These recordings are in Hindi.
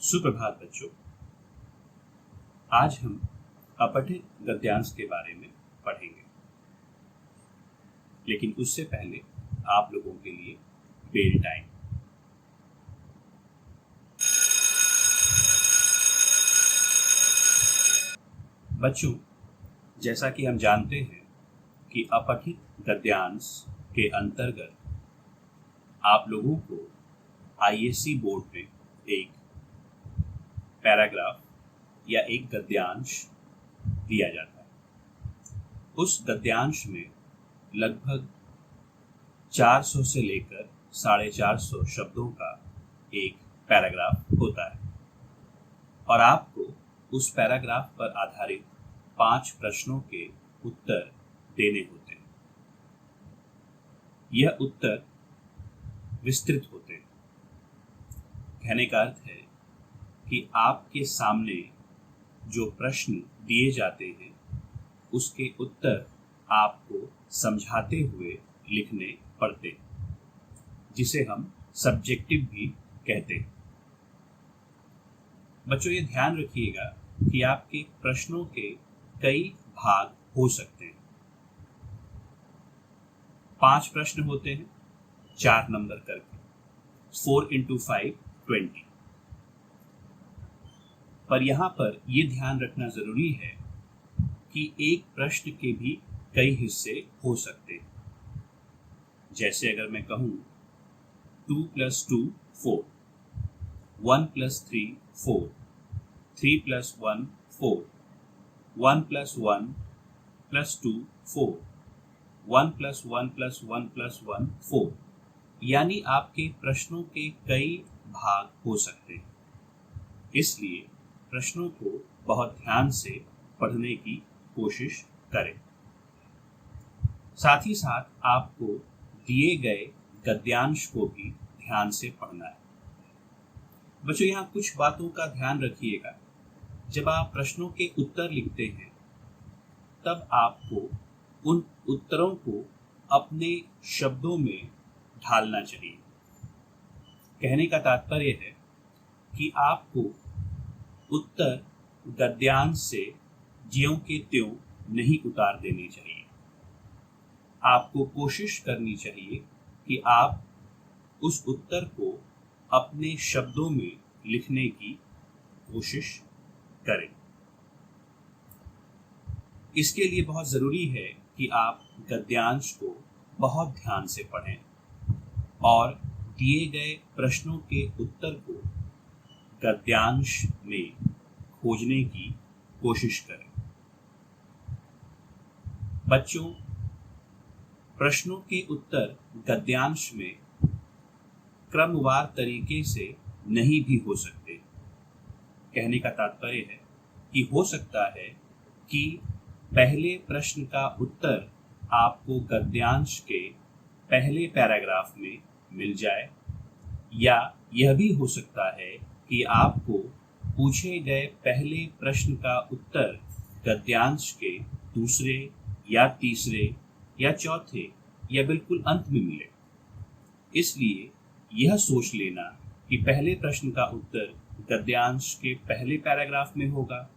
सुप्रभात बच्चों। आज हम अपठित गद्यांश के बारे में पढ़ेंगे, लेकिन उससे पहले आप लोगों के लिए बेल टाइम। बच्चों, जैसा कि हम जानते हैं कि अपठित गद्यांश के अंतर्गत आप लोगों को आईएससी बोर्ड में एक पैराग्राफ या एक गद्यांश दिया जाता है। उस गद्यांश में लगभग 400 से लेकर 450 शब्दों का एक पैराग्राफ होता है और आपको उस पैराग्राफ पर आधारित 5 प्रश्नों के उत्तर देने होते हैं। यह उत्तर विस्तृत होते हैं। कहने का अर्थ है कि आपके सामने जो प्रश्न दिए जाते हैं उसके उत्तर आपको समझाते हुए लिखने पड़ते हैं, जिसे हम सब्जेक्टिव भी कहते हैं। बच्चों, ये ध्यान रखिएगा कि आपके प्रश्नों के कई भाग हो सकते हैं। 5 प्रश्न होते हैं, 4 नंबर करके। 4 into 5 20। पर यहां पर यह ध्यान रखना जरूरी है कि एक प्रश्न के भी कई हिस्से हो सकते हैं। जैसे अगर मैं कहूं 2 + 2 4, 1 + 3 4, 3 + 1 4, 1 + 1 + 2 4, 1 + 1 + 1 + 1 4, यानी आपके प्रश्नों के कई भाग हो सकते हैं। इसलिए प्रश्नों को बहुत ध्यान से पढ़ने की कोशिश करें। साथ ही साथ आपको दिए गए गद्यांश को भी ध्यान से पढ़ना है। बच्चों, यहाँ कुछ बातों का ध्यान रखिएगा। जब आप प्रश्नों के उत्तर लिखते हैं तब आपको उन उत्तरों को अपने शब्दों में ढालना चाहिए। कहने का तात्पर्य है कि आपको उत्तर गद्यांश से ज्यों के त्यों नहीं उतार देने चाहिए। आपको कोशिश करनी चाहिए कि आप उस उत्तर को अपने शब्दों में लिखने की कोशिश करें। इसके लिए बहुत जरूरी है कि आप गद्यांश को बहुत ध्यान से पढ़ें और दिए गए प्रश्नों के उत्तर को गद्यांश में खोजने की कोशिश करें। बच्चों, प्रश्नों के उत्तर गद्यांश में क्रमवार तरीके से नहीं भी हो सकते। कहने का तात्पर्य है कि हो सकता है कि पहले प्रश्न का उत्तर आपको गद्यांश के पहले पैराग्राफ में मिल जाए, या यह भी हो सकता है कि आपको पूछे गए पहले प्रश्न का उत्तर गद्यांश के दूसरे या तीसरे या चौथे या बिल्कुल अंत में मिले। इसलिए यह सोच लेना कि पहले प्रश्न का उत्तर गद्यांश के पहले पैराग्राफ में होगा,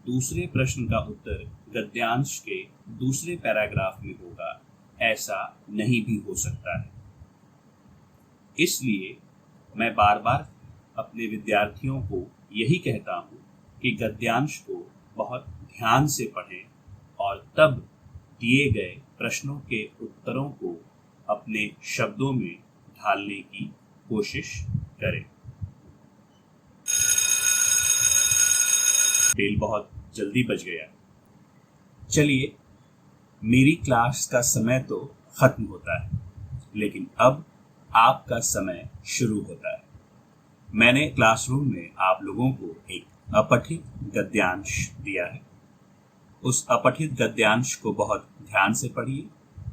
दूसरे प्रश्न का उत्तर गद्यांश के दूसरे पैराग्राफ में होगा, ऐसा नहीं भी हो सकता है। इसलिए मैं बार बार अपने विद्यार्थियों को यही कहता हूँ कि गद्यांश को बहुत ध्यान से पढ़ें और तब दिए गए प्रश्नों के उत्तरों को अपने शब्दों में ढालने की कोशिश करें। बेल बहुत जल्दी बज गया। चलिए, मेरी क्लास का समय तो खत्म होता है, लेकिन अब आपका समय शुरू होता है। मैंने क्लासरूम में आप लोगों को एक अपठित गद्यांश दिया है। उस अपठित गद्यांश को बहुत ध्यान से पढ़िए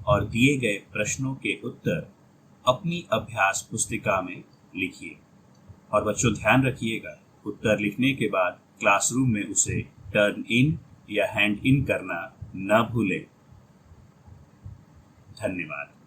और दिए गए प्रश्नों के उत्तर अपनी अभ्यास पुस्तिका में लिखिए। और बच्चों, ध्यान रखिएगा, उत्तर लिखने के बाद क्लासरूम में उसे टर्न इन या हैंड इन करना न भूलें। धन्यवाद।